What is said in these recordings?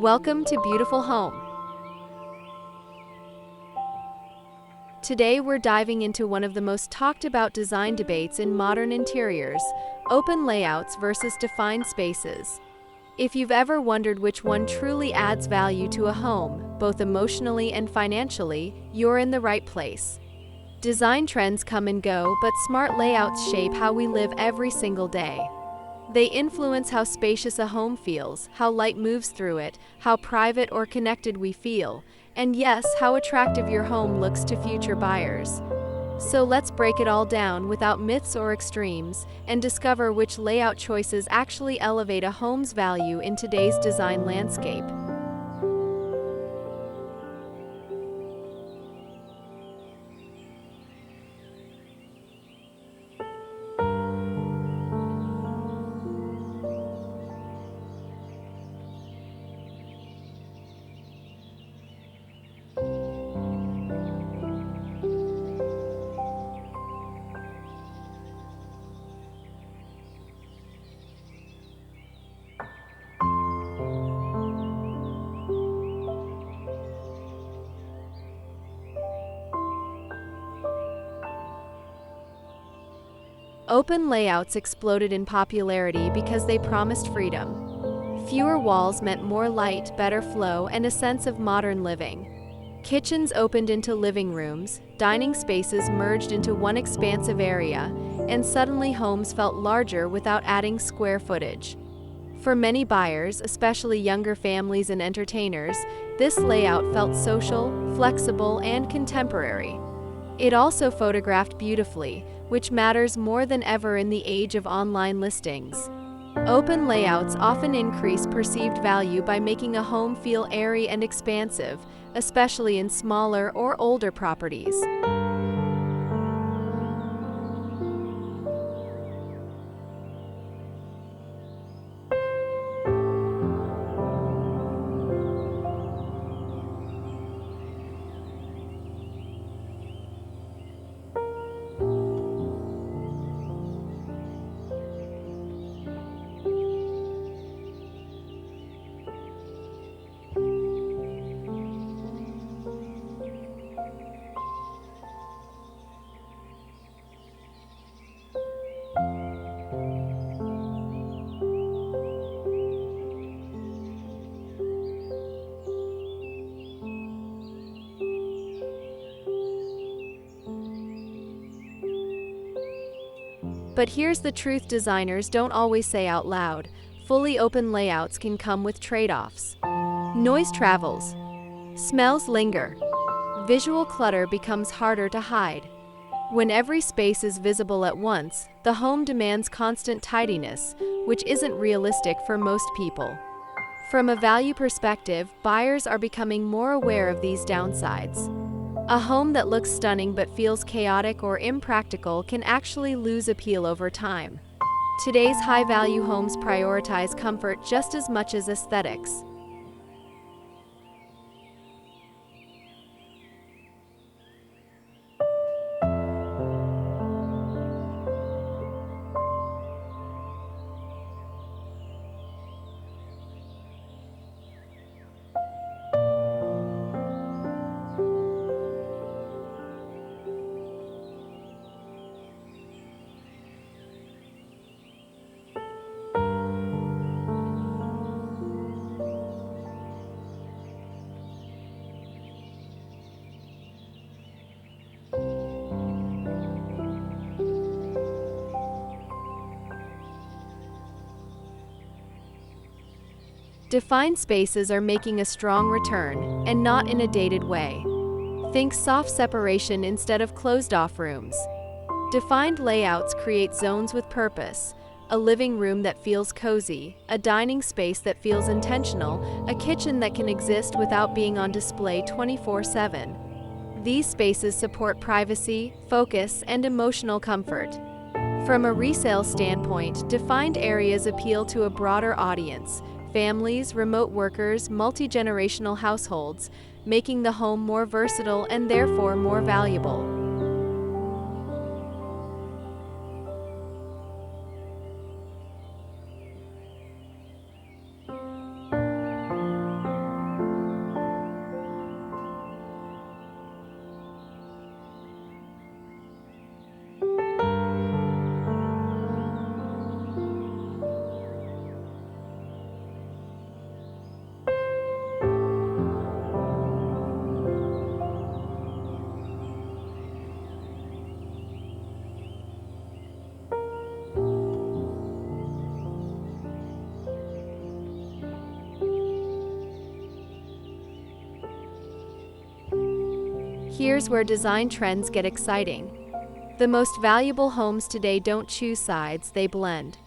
Welcome to Beautiful Home. Today we're diving into one of the most talked about design debates in modern interiors: open layouts versus defined spaces. If you've ever wondered which one truly adds value to a home, both emotionally and financially, you're in the right place. Design trends come and go, but smart layouts shape how we live every single day. They influence how spacious a home feels, how light moves through it, how private or connected we feel, and yes, how attractive your home looks to future buyers. So let's break it all down without myths or extremes and discover which layout choices actually elevate a home's value in today's design landscape. Open layouts exploded in popularity because they promised freedom. Fewer walls meant more light, better flow, and a sense of modern living. Kitchens opened into living rooms, dining spaces merged into one expansive area, and suddenly homes felt larger without adding square footage. For many buyers, especially younger families and entertainers, this layout felt social, flexible, and contemporary. It also photographed beautifully, which matters more than ever in the age of online listings. Open layouts often increase perceived value by making a home feel airy and expansive, especially in smaller or older properties. But here's the truth designers don't always say out loud: fully open layouts can come with trade-offs. Noise travels, smells linger, visual clutter becomes harder to hide. When every space is visible at once, the home demands constant tidiness, which isn't realistic for most people. From a value perspective, buyers are becoming more aware of these downsides. A home that looks stunning but feels chaotic or impractical can actually lose appeal over time. Today's high-value homes prioritize comfort just as much as aesthetics. Defined spaces are making a strong return, and not in a dated way. Think soft separation instead of closed-off rooms. Defined layouts create zones with purpose: a living room that feels cozy, a dining space that feels intentional, a kitchen that can exist without being on display 24/7. These spaces support privacy, focus, and emotional comfort. From a resale standpoint, defined areas appeal to a broader audience: families, remote workers, multi-generational households, making the home more versatile and therefore more valuable. Here's where design trends get exciting. The most valuable homes today don't choose sides, they blend.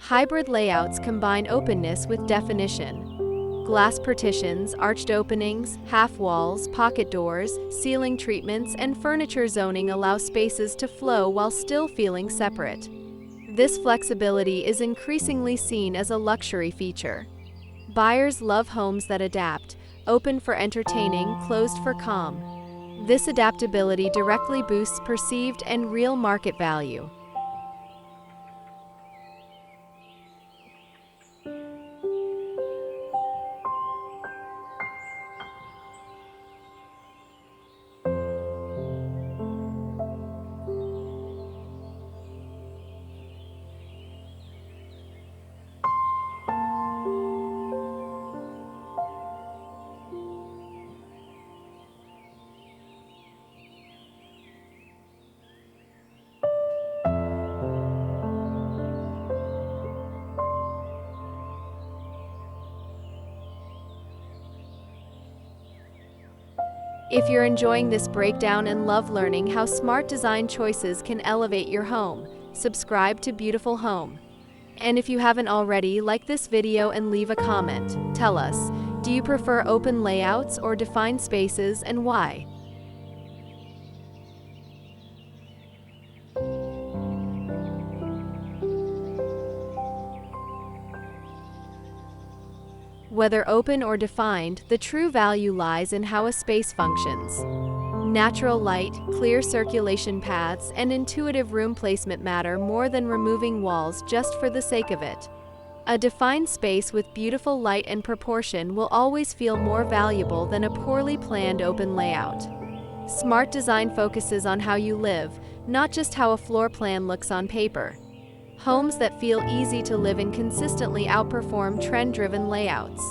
Hybrid layouts combine openness with definition. Glass partitions, arched openings, half walls, pocket doors, ceiling treatments, and furniture zoning allow spaces to flow while still feeling separate. This flexibility is increasingly seen as a luxury feature. Buyers love homes that adapt, open for entertaining, closed for calm. This adaptability directly boosts perceived and real market value. If you're enjoying this breakdown and love learning how smart design choices can elevate your home, subscribe to Beautiful Home. And if you haven't already, like this video and leave a comment. Tell us, do you prefer open layouts or defined spaces, and why? Whether open or defined, the true value lies in how a space functions. Natural light, clear circulation paths, and intuitive room placement matter more than removing walls just for the sake of it. A defined space with beautiful light and proportion will always feel more valuable than a poorly planned open layout. Smart design focuses on how you live, not just how a floor plan looks on paper. Homes that feel easy to live in consistently outperform trend-driven layouts.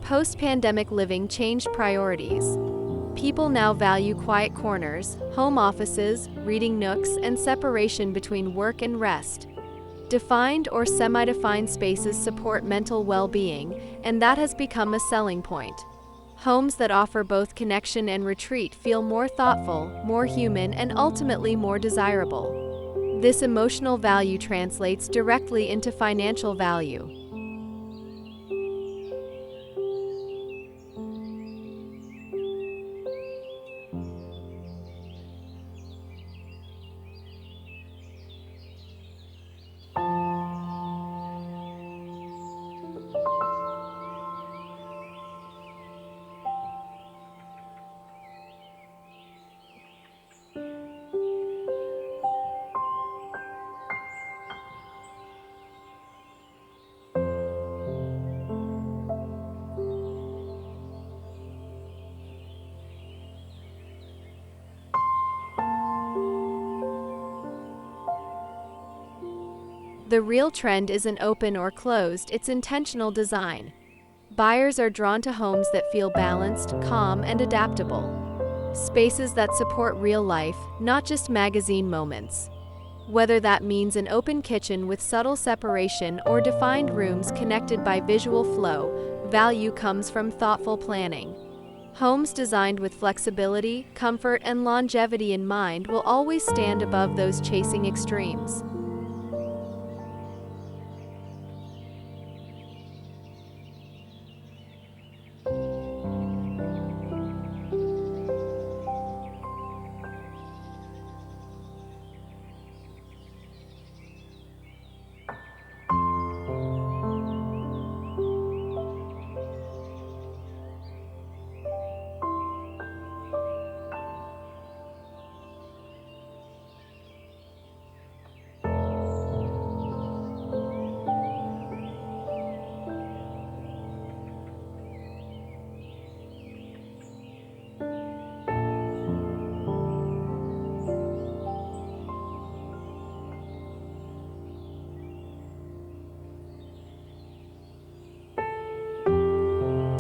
Post-pandemic living changed priorities. People now value quiet corners, home offices, reading nooks, and separation between work and rest. Defined or semi-defined spaces support mental well-being, and that has become a selling point. Homes that offer both connection and retreat feel more thoughtful, more human, and ultimately more desirable. This emotional value translates directly into financial value. The real trend isn't open or closed, it's intentional design. Buyers are drawn to homes that feel balanced, calm, and adaptable. Spaces that support real life, not just magazine moments. Whether that means an open kitchen with subtle separation or defined rooms connected by visual flow, value comes from thoughtful planning. Homes designed with flexibility, comfort, and longevity in mind will always stand above those chasing extremes.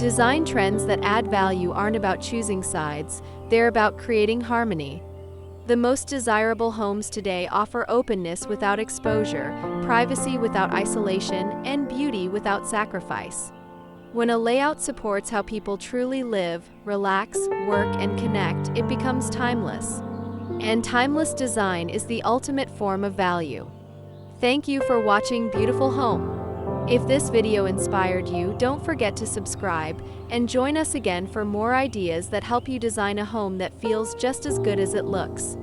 Design trends that add value aren't about choosing sides, they're about creating harmony. The most desirable homes today offer openness without exposure, privacy without isolation, and beauty without sacrifice. When a layout supports how people truly live, relax, work, and connect, it becomes timeless. And timeless design is the ultimate form of value. Thank you for watching Beautiful Home. If this video inspired you, don't forget to subscribe and join us again for more ideas that help you design a home that feels just as good as it looks.